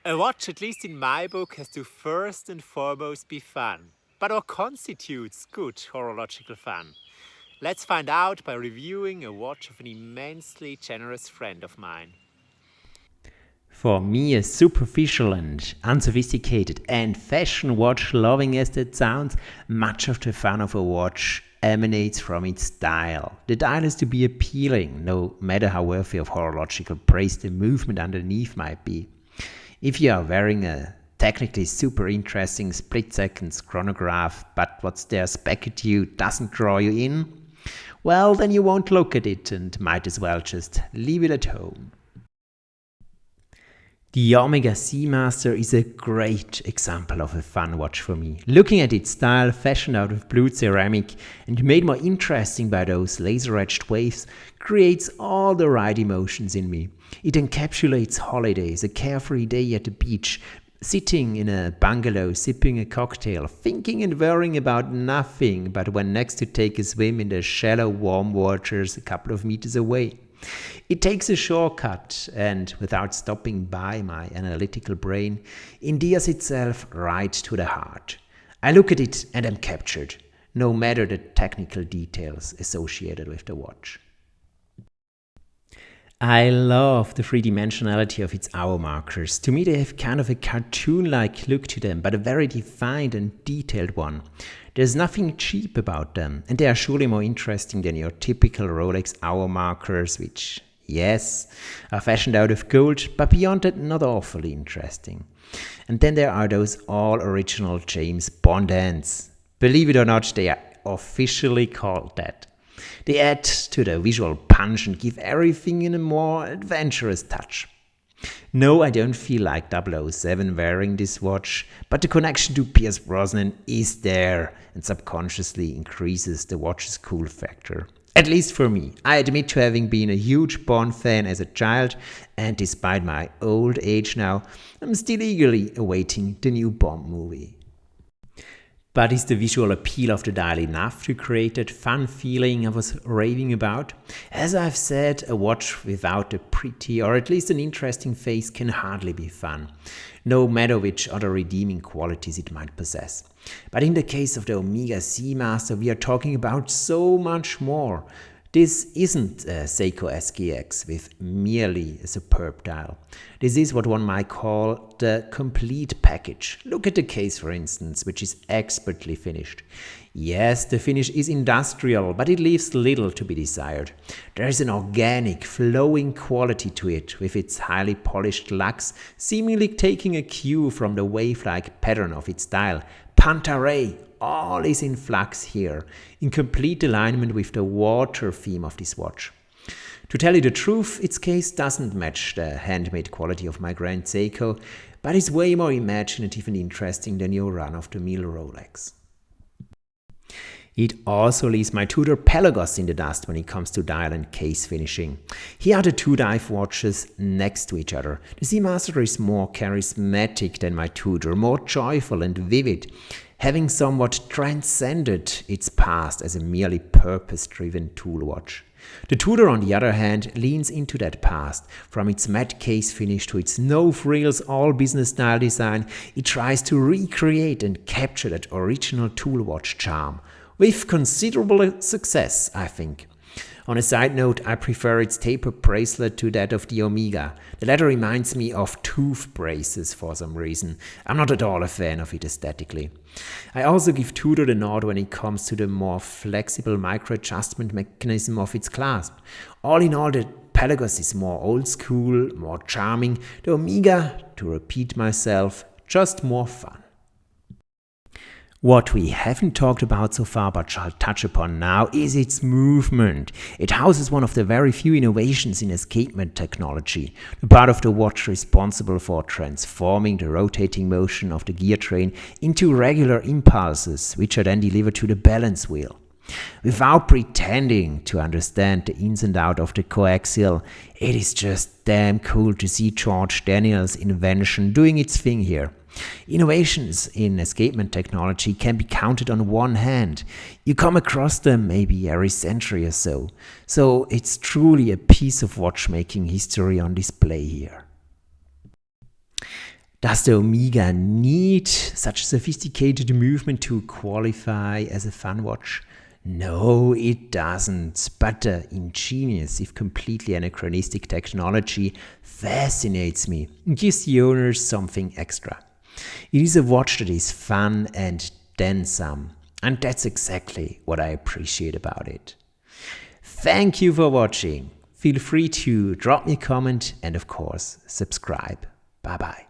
A watch, at least in my book, has to first and foremost be fun. But what constitutes good horological fun? Let's find out by reviewing a watch of an immensely generous friend of mine. For me, a superficial and unsophisticated and fashion watch loving as that sounds, much of the fun of a watch emanates from its dial. The dial has to be appealing, no matter how worthy of horological praise the movement underneath might be. If you are wearing a technically super interesting split seconds chronograph, but what's there spec at you doesn't draw you in, well, then you won't look at it and might as well just leave it at home. The Omega Seamaster is a great example of a fun watch for me. Looking at its style, fashioned out of blue ceramic and made more interesting by those laser-etched waves, creates all the right emotions in me. It encapsulates holidays, a carefree day at the beach, sitting in a bungalow, sipping a cocktail, thinking and worrying about nothing but when next to take a swim in the shallow warm waters a couple of meters away. It takes a shortcut and, without stopping by my analytical brain, endears itself right to the heart. I look at it and am captured, no matter the technical details associated with the watch. I love the three-dimensionality of its hour markers. To me, they have kind of a cartoon-like look to them, but a very defined and detailed one. There's nothing cheap about them, and they are surely more interesting than your typical Rolex hour markers, which, yes, are fashioned out of gold, but beyond that, not awfully interesting. And then there are those all-original James Bond hands. Believe it or not, they are officially called that. They add to the visual punch and give everything in a more adventurous touch. No, I don't feel like 007 wearing this watch, but the connection to Pierce Brosnan is there and subconsciously increases the watch's cool factor. At least for me. I admit to having been a huge Bond fan as a child, and despite my old age now, I'm still eagerly awaiting the new Bond movie. But is the visual appeal of the dial enough to create that fun feeling I was raving about? As I've said, a watch without a pretty or at least an interesting face can hardly be fun, no matter which other redeeming qualities it might possess. But in the case of the Omega Seamaster, we are talking about so much more. This isn't a Seiko SKX with merely a superb dial. This is what one might call the complete package. Look at the case, for instance, which is expertly finished. Yes, the finish is industrial, but it leaves little to be desired. There is an organic, flowing quality to it, with its highly polished lux seemingly taking a cue from the wave-like pattern of its dial. Pantaray, all is in flux here, in complete alignment with the water theme of this watch. To tell you the truth, its case doesn't match the handmade quality of my Grand Seiko, but is way more imaginative and interesting than your run-of-the-mill Rolex. It also leaves my Tudor Pelagos in the dust when it comes to dial and case finishing. Here are the two dive watches next to each other. The Seamaster is more charismatic than my Tudor, more joyful and vivid, having somewhat transcended its past as a merely purpose-driven tool watch. The Tudor, on the other hand, leans into that past. From its matte case finish to its no-frills, all-business style design, it tries to recreate and capture that original tool watch charm. With considerable success, I think. On a side note, I prefer its taper bracelet to that of the Omega. The latter reminds me of tooth braces for some reason. I'm not at all a fan of it aesthetically. I also give Tudor the nod when it comes to the more flexible micro-adjustment mechanism of its clasp. All in all, the Pelagos is more old school, more charming. The Omega, to repeat myself, just more fun. What we haven't talked about so far but shall touch upon now is its movement. It houses one of the very few innovations in escapement technology, the part of the watch responsible for transforming the rotating motion of the gear train into regular impulses, which are then delivered to the balance wheel. Without pretending to understand the ins and outs of the coaxial, it is just damn cool to see George Daniels' invention doing its thing here. Innovations in escapement technology can be counted on one hand. You come across them maybe every century or so. So it's truly a piece of watchmaking history on display here. Does the Omega need such a sophisticated movement to qualify as a fun watch? No, it doesn't. But the ingenious, if completely anachronistic technology fascinates me and gives the owners something extra. It is a watch that is fun and then some. And that's exactly what I appreciate about it. Thank you for watching. Feel free to drop me a comment and of course subscribe. Bye bye.